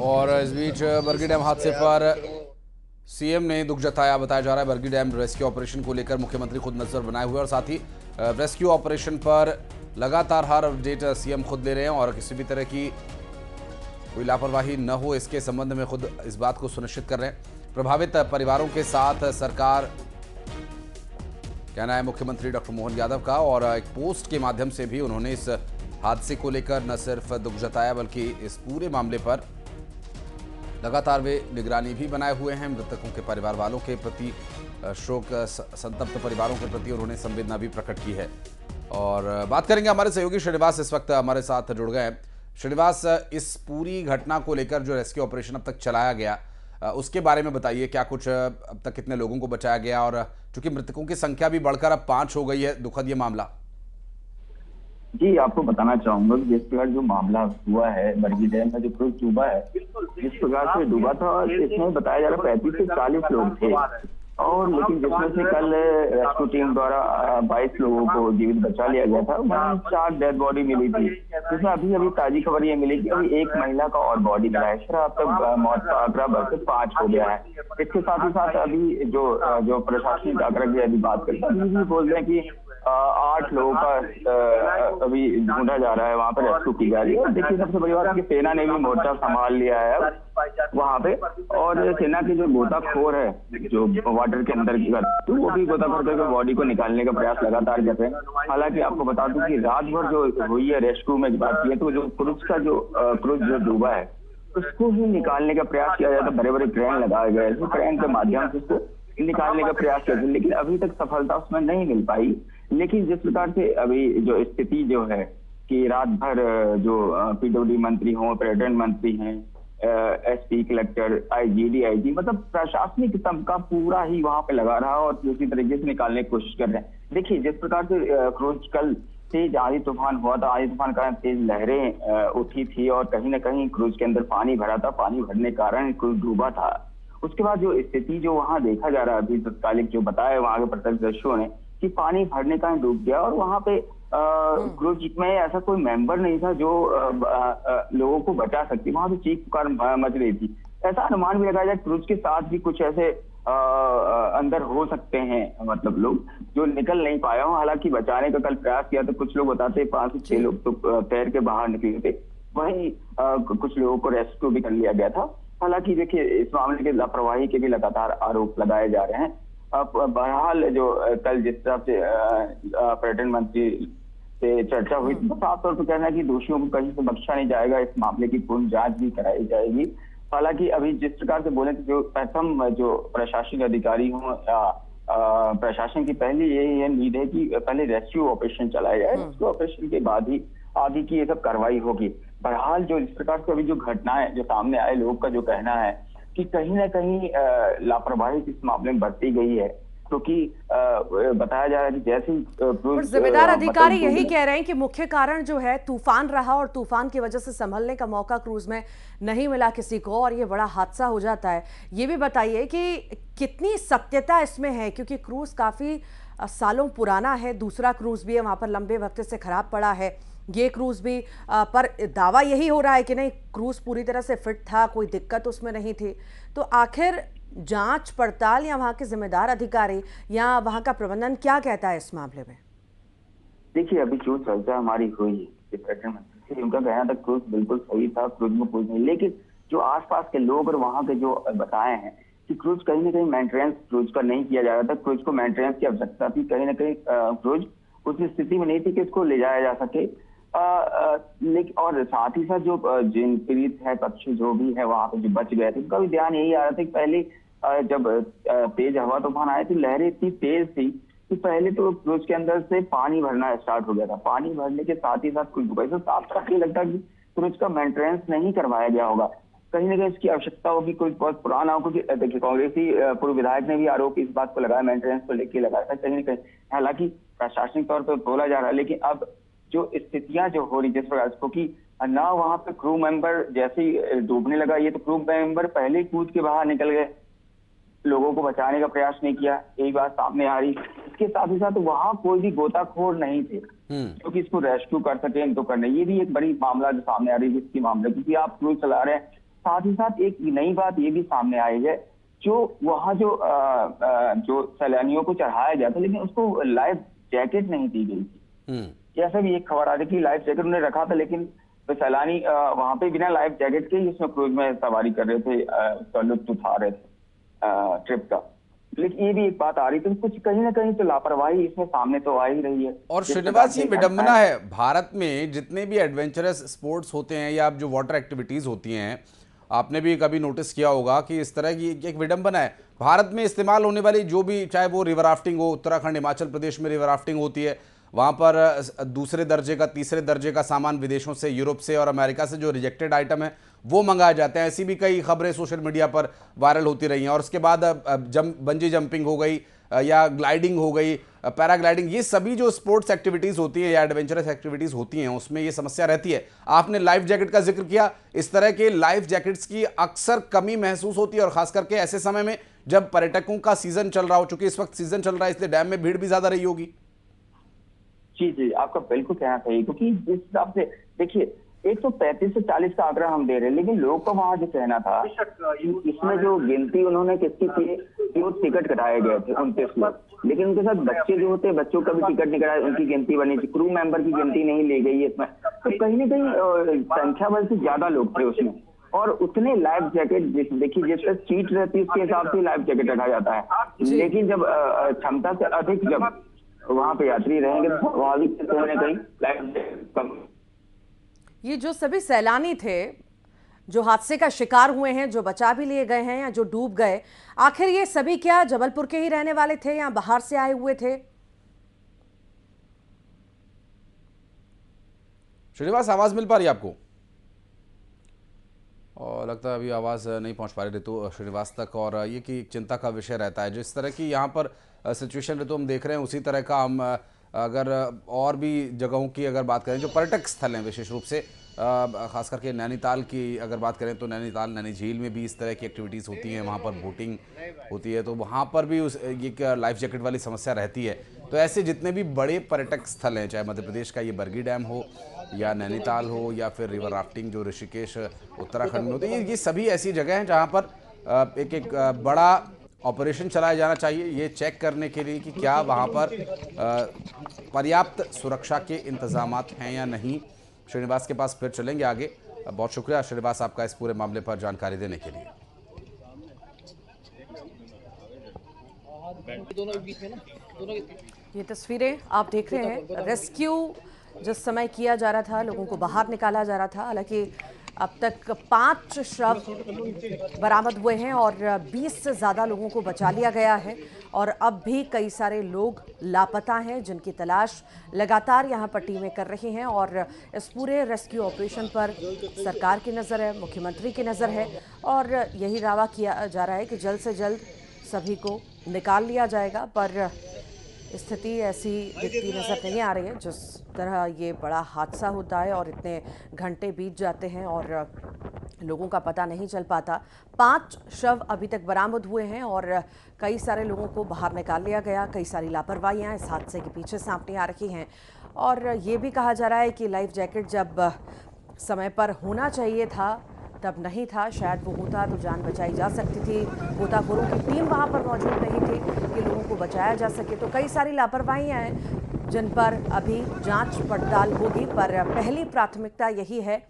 और इस बीच बरगी डैम हादसे पर सीएम ने दुख जताया। बताया जा रहा है बरगी डैम रेस्क्यू ऑपरेशन को लेकर मुख्यमंत्री खुद नजर बनाए हुए और साथ ही रेस्क्यू ऑपरेशन पर लगातार हर अपडेट सीएम खुद ले रहे हैं और किसी भी तरह की कोई लापरवाही न हो इसके संबंध में खुद इस बात को सुनिश्चित कर रहे हैं। प्रभावित परिवारों के साथ सरकार, कहना है मुख्यमंत्री डॉक्टर मोहन यादव का, और एक पोस्ट के माध्यम से भी उन्होंने इस हादसे को लेकर न सिर्फ दुख जताया बल्कि इस पूरे मामले पर लगातार वे निगरानी भी बनाए हुए हैं। मृतकों के परिवार वालों के प्रति, शोक संतप्त परिवारों के प्रति उन्होंने संवेदना भी प्रकट की है। और बात करेंगे, हमारे सहयोगी श्रीनिवास इस वक्त हमारे साथ जुड़ गए हैं। श्रीनिवास, इस पूरी घटना को लेकर जो रेस्क्यू ऑपरेशन अब तक चलाया गया उसके बारे में बताइए। क्या कुछ अब तक कितने लोगों को बचाया गया, और चूंकि मृतकों की संख्या भी बढ़कर अब 5 हो गई है, दुखद ये मामला। जी, आपको बताना चाहूंगा कि जिस प्रकार जो मामला हुआ है बरगी डैम में जो क्रूज डूबा है, जिस प्रकार से डूबा था, इसमें बताया जा रहा है 35 से 40 लोग थे, और लेकिन जिसमें से कल रेस्क्यू टीम द्वारा 22 लोगों को जीवित बचा लिया गया था। वहीं 4 डेड बॉडी मिली थी, जिसमें अभी ताजी खबर ये मिली कि अभी एक महिला का और बॉडी मिला है। अब तक मौत का आंकड़ा बढ़कर 5 हो गया है। इसके साथ ही साथ अभी जो प्रशासनिक आंकड़ा की अभी बात करते हैं, अभी भी बोल रहे हैं कि 8 लोगों का अभी ढूंढा जा रहा है, वहाँ पे रेस्क्यू की जा रही है। देखिए, सबसे बड़ी बात है कि सेना ने भी मोर्चा संभाल लिया है वहाँ पे, और सेना के जो गोताखोर है जो वाटर के अंदर की तो वो भी गोताखोर करके बॉडी को निकालने का प्रयास लगातार कर रहे हैं। हालांकि आपको बता दूं कि रात भर जो हुई है रेस्क्यू में बात की है, तो जो क्रूज जो डूबा है उसको ही निकालने का प्रयास किया जाता है। बड़े बड़े क्रेन लगाए गए, क्रेन के माध्यम से उसको निकालने का प्रयास किया, लेकिन अभी तक सफलता उसमें नहीं मिल पाई। लेकिन जिस प्रकार से अभी जो स्थिति जो है कि रात भर जो पीडब्ल्यूडी मंत्री हों, पर्यटन मंत्री हैं, एसपी, कलेक्टर, आईजी, डीआईजी, मतलब प्रशासनिक तबका पूरा ही वहां पे लगा रहा और दूसरी तरीके से निकालने की कोशिश कर रहे हैं। देखिए, जिस प्रकार से क्रूज कल तेज आंधी तूफान हुआ था, आंधी तूफान के कारण तेज लहरें उठी थी और कहीं ना कहीं क्रूज के अंदर पानी भरा था। पानी भरने के कारण क्रूज डूबा था। उसके बाद जो स्थिति जो वहां देखा जा रहा है अभी तत्कालिक जो बताया वहां के प्रत्यक्षदर्शियों ने कि पानी भरने का डूब गया, और वहां पे क्रूज में ऐसा कोई मेंबर नहीं था जो लोगों को बचा सकती। वहां पे चीख पुकार मच रही थी। ऐसा अनुमान भी लगाया जाए क्रूज के साथ भी कुछ ऐसे अंदर हो सकते हैं, मतलब लोग जो निकल नहीं पाए हों। हालांकि बचाने का कल प्रयास किया तो कुछ लोग बताते 5 से 6 लोग तो तैर के बाहर निकले थे। वहीं कुछ लोगों को रेस्क्यू भी कर लिया गया था। हालांकि देखिए, इस मामले के लापरवाही के भी लगातार आरोप लगाए जा रहे हैं। अब बहरहाल जो कल जिस तरह से पर्यटन मंत्री से चर्चा हुई, तो साफ तौर पर कहना है कि दोषियों को कहीं से बख्शा नहीं जाएगा। इस मामले की पूर्ण जांच भी कराई जाएगी। हालांकि अभी जिस प्रकार से बोले तो जो प्रथम जो प्रशासनिक अधिकारी हों या प्रशासन की पहली यही नीड है कि पहले रेस्क्यू ऑपरेशन चलाया जाए। रेस्क्यू ऑपरेशन के बाद ही आगे की ये सब कार्रवाई होगी। बहरहाल जो इस प्रकार से अभी जो घटनाएं जो सामने आए, लोगों का जो कहना है कि कहीं ना कहीं लापरवाही इस मामले में बरती गई है, क्योंकि बताया जा रहा है कि जैसे और जिम्मेदार अधिकारी यही कह रहे हैं कि मुख्य कारण जो है तूफान रहा और तूफान की वजह से संभलने का मौका क्रूज में नहीं मिला किसी को, और ये बड़ा हादसा हो जाता है। ये भी बताइए कि कितनी सत्यता इसमें है, क्योंकि क्रूज काफी सालों पुराना है, दूसरा क्रूज भी है वहां पर लंबे वक्त से खराब पड़ा है, ये क्रूज भी पर दावा यही हो रहा है कि नहीं, क्रूज पूरी तरह से फिट था, कोई दिक्कत उसमें नहीं थी। तो आखिर जांच पड़ताल या वहां के जिम्मेदार अधिकारी या वहां का प्रबंधन क्या कहता है इस मामले में? देखिए, अभी जो चर्चा हमारी हुई उनका कहना था क्रूज बिल्कुल सही था, क्रूज में कोई नहीं, लेकिन जो आसपास के लोग और वहां के जो बताए हैं कि क्रूज कहीं ना कहीं मेंटेनेंस क्रूज का नहीं किया जा रहा था, क्रूज को मेंटेनेंस की आवश्यकता थी, कहीं ना कहीं क्रूज उस स्थिति में नहीं थी कि इसको ले जाया जा सके। लेकिन और साथ ही साथ जो जिन पीड़ित है पक्ष जो भी है वहां पे जो बच गए थे, उनका भी ध्यान यही आ रहा था कि पहले जब तेज हवा तूफान आए थे, लहरें इतनी तेज थी कि पहले तो क्रूज के अंदर से पानी भरना स्टार्ट हो गया था। पानी भरने के साथ ही साथ कुछ डूबा। तो साफ साफ ये लगता है कि क्रूज का मेंटेनेंस नहीं करवाया गया होगा, कहीं ना कहीं इसकी आवश्यकता होगी, कुछ बहुत पुराना हो। क्योंकि देखिए, कांग्रेसी पूर्व विधायक ने भी आरोप इस बात को लगाया, मेंटेनेंस को लेकर लगाया था कहीं ना कहीं। हालांकि प्रशासनिक तौर पर बोला जा रहा है, लेकिन अब जो स्थितियां जो हो रही जिस प्रकार को कि ना वहां पे क्रू मेंबर जैसे ही डूबने लगा, ये तो क्रू मेंबर पहले ही कूद के बाहर निकल गए, लोगों को बचाने का प्रयास नहीं किया, यही बात सामने आ रही। इसके साथ ही साथ वहां कोई भी गोताखोर नहीं थे क्योंकि इसको रेस्क्यू कर सके, इनको करने। ये भी एक बड़ी मामला जो सामने आ रही है इसकी मामले, क्योंकि आप क्रूज चला रहे हैं, साथ ही साथ एक नई बात ये भी सामने आई है, जो वहाँ जो सैलानियों को चढ़ाया गया था, लेकिन उसको लाइफ जैकेट नहीं दी गई थी। ऐसा भी एक खबर आ रही थी, लाइफ जैकेट उन्होंने रखा था, लेकिन तो सैलानी वहां पे बिना लाइफ जैकेट के ही इसमें क्रूज में सवारी कर रहे थे, उसका लुत्फ उठा रहे थे ट्रिप का। लेकिन ये भी एक बात आ रही थी, कुछ कहीं ना कहीं तो लापरवाही इसमें सामने तो आ ही रही है। और श्रीनिवास, ये विडंबना है, भारत में जितने भी एडवेंचरस स्पोर्ट्स होते हैं या जो वाटर एक्टिविटीज होती हैं, आपने भी कभी नोटिस किया होगा कि इस तरह की एक विडंबना है। भारत में इस्तेमाल होने वाली जो भी, चाहे वो रिवर राफ्टिंग हो, उत्तराखंड हिमाचल प्रदेश में रिवर राफ्टिंग होती है, वहाँ पर दूसरे दर्जे का, तीसरे दर्जे का सामान विदेशों से, यूरोप से और अमेरिका से जो रिजेक्टेड आइटम है वो मंगाए जाते हैं। ऐसी भी कई खबरें सोशल मीडिया पर वायरल होती रही हैं। और उसके बाद बंजी जंपिंग हो गई या ग्लाइडिंग हो गई, पैराग्लाइडिंग, ये सभी जो स्पोर्ट्स एक्टिविटीज़ होती हैं या एडवेंचरस एक्टिविटीज़ होती हैं उसमें ये समस्या रहती है। आपने लाइफ जैकेट का जिक्र किया, इस तरह के लाइफ जैकेट्स की अक्सर कमी महसूस होती है, और खास करके ऐसे समय में जब पर्यटकों का सीजन चल रहा हो, चूंकि इस वक्त सीजन चल रहा है इसलिए डैम में भीड़ भी ज्यादा रही होगी। जी, आपका बिल्कुल कहना सही, क्योंकि जिस हिसाब से देखिए 135 से 40 का आंकड़ा हम दे रहे हैं, लेकिन लोगों का वहाँ जो कहना था, इसमें जो गिनती उन्होंने किसकी थी कि वो टिकट कटाए गए थे 29 लोग, लेकिन उनके साथ बच्चे जो होते हैं, बच्चों का भी टिकट नहीं कटाया, उनकी गिनती बनी थी, क्रू मेंबर की गिनती नहीं ली गई इसमें। तो कहीं ना कहीं संख्या बल से ज्यादा लोग थे उसमें, और उतने लाइफ जैकेट देखिए जिस तरह सीट रहती है उसके हिसाब से लाइफ जैकेट रखा जाता है, लेकिन जब क्षमता से अधिक जब वहाँ पे यात्री रहेंगे तो स्वाभाविक कहीं ना कहीं लाइफ जैकेट कम। ये जो सभी सैलानी थे जो हादसे का शिकार हुए हैं, जो बचा भी लिए गए हैं या जो डूब गए, आखिर ये सभी क्या जबलपुर के ही रहने वाले थे या बाहर से आए हुए थे? श्रीनिवास, आवाज मिल पा रही है आपको? और लगता है अभी आवाज़ नहीं पहुंच पा रही ऋतु श्रीनिवास तक। और ये कि एक चिंता का विषय रहता है, जिस तरह की यहाँ पर सिचुएशन ऋतु हम देख रहे हैं, उसी तरह का हम अगर और भी जगहों की अगर बात करें जो पर्यटक स्थल हैं, विशेष रूप से खास करके नैनीताल की अगर बात करें तो नैनीताल नैनी झील में भी इस तरह की एक्टिविटीज़ होती हैं, वहाँ पर बोटिंग होती है, तो वहाँ पर भी एक लाइफ जैकेट वाली समस्या रहती है। तो ऐसे जितने भी बड़े पर्यटक स्थल हैं, चाहे मध्य प्रदेश का ये बरगी डैम हो या नैनीताल हो या फिर रिवर राफ्टिंग जो ऋषिकेश उत्तराखंड में होती है, ये सभी ऐसी जगह हैं जहाँ पर एक बड़ा ऑपरेशन चलाया जाना चाहिए, ये चेक करने के लिए कि क्या वहाँ पर पर्याप्त सुरक्षा के इंतजामात हैं या नहीं। श्रीनिवास के पास फिर चलेंगे आगे। बहुत शुक्रिया श्रीनिवास आपका इस पूरे मामले पर जानकारी देने के लिए। ये तस्वीरें आप देख रहे हैं, रेस्क्यू जिस समय किया जा रहा था, लोगों को बाहर निकाला जा रहा था। हालांकि अब तक 5 शव बरामद हुए हैं और 20 से ज़्यादा लोगों को बचा लिया गया है, और अब भी कई सारे लोग लापता हैं जिनकी तलाश लगातार यहाँ पर टीमें कर रही हैं। और इस पूरे रेस्क्यू ऑपरेशन पर सरकार की नज़र है, मुख्यमंत्री की नज़र है, और यही दावा किया जा रहा है कि जल्द से जल्द सभी को निकाल लिया जाएगा। पर स्थिति ऐसी दिखती नजर नहीं आ रही है। जिस तरह ये बड़ा हादसा होता है और इतने घंटे बीत जाते हैं और लोगों का पता नहीं चल पाता। 5 शव अभी तक बरामद हुए हैं और कई सारे लोगों को बाहर निकाल लिया गया। कई सारी लापरवाहियां इस हादसे के पीछे सामने आ रही हैं, और ये भी कहा जा रहा है कि लाइफ जैकेट जब समय पर होना चाहिए था तब नहीं था। शायद वो होता तो जान बचाई जा सकती थी। गोताखोरों की टीम वहाँ पर मौजूद नहीं थी कि लोगों को बचाया जा सके। तो कई सारी लापरवाहियाँ हैं जिन पर अभी जांच पड़ताल होगी, पर पहली प्राथमिकता यही है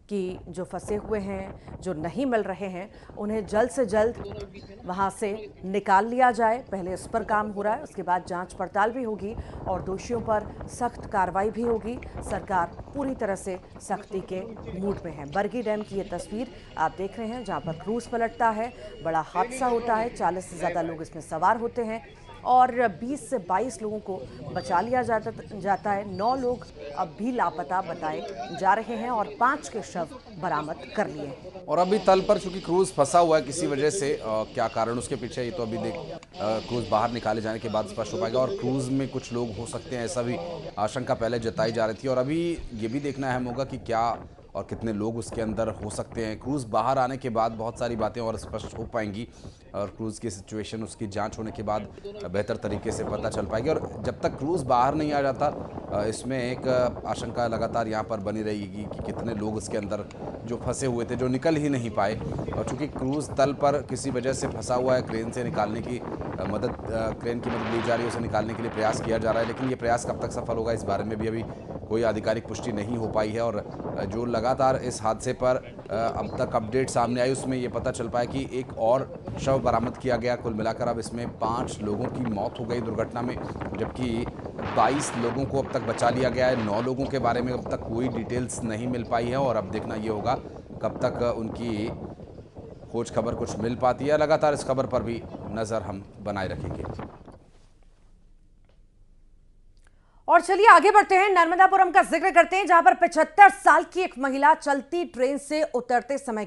कि जो फंसे हुए हैं, जो नहीं मिल रहे हैं, उन्हें जल्द से जल्द वहाँ से निकाल लिया जाए। पहले इस पर काम हो रहा है, उसके बाद जांच पड़ताल भी होगी और दोषियों पर सख्त कार्रवाई भी होगी। सरकार पूरी तरह से सख्ती के मूड में है। बरगी डैम की ये तस्वीर आप देख रहे हैं जहाँ पर क्रूज पलटता है, बड़ा हादसा होता है, 40 से ज़्यादा लोग इसमें सवार होते हैं और 20 से 22 लोगों को बचा लिया जाता है। 9 लोग अब भी लापता बताए जा रहे हैं और 5 के शव बरामद कर लिए हैं। और अभी तल पर चूंकि क्रूज फंसा हुआ है किसी वजह से, क्या कारण उसके पीछे ये तो अभी क्रूज बाहर निकाले जाने के बाद स्पष्ट हो पाएगा। और क्रूज में कुछ लोग हो सकते हैं, ऐसा भी आशंका पहले जताई जा रही थी। और अभी ये भी देखना अहम होगा कि क्या और कितने लोग उसके अंदर हो सकते हैं। क्रूज बाहर आने के बाद बहुत सारी बातें और स्पष्ट हो पाएंगी और क्रूज की सिचुएशन, उसकी जांच होने के बाद बेहतर तरीके से पता चल पाएगी। और जब तक क्रूज बाहर नहीं आ जाता, इसमें एक आशंका लगातार यहाँ पर बनी रहेगी कि कितने लोग इसके अंदर जो फंसे हुए थे, जो निकल ही नहीं पाए। और चूंकि क्रूज तल पर किसी वजह से फंसा हुआ है, क्रेन से निकालने की क्रेन की मदद ली जा रही है, उसे निकालने के लिए प्रयास किया जा रहा है, लेकिन ये प्रयास कब तक सफल होगा इस बारे में भी अभी कोई आधिकारिक पुष्टि नहीं हो पाई है। और जो लगातार इस हादसे पर अब तक अपडेट सामने आई, उसमें ये पता चल पाया कि एक और शव बरामद किया गया। कुल मिलाकर अब इसमें 5 लोगों की मौत हो गई दुर्घटना में, जबकि 22 लोगों को अब तक बचा लिया गया है। 9 लोगों के बारे में अब तक कोई डिटेल्स नहीं मिल पाई है और अब देखना ये होगा कब तक उनकी खोज खबर कुछ मिल पाती है। लगातार इस खबर पर भी नजर हम बनाए रखेंगे। और चलिए आगे बढ़ते हैं, नर्मदापुरम का जिक्र करते हैं, जहां पर 75 साल की एक महिला चलती ट्रेन से उतरते समय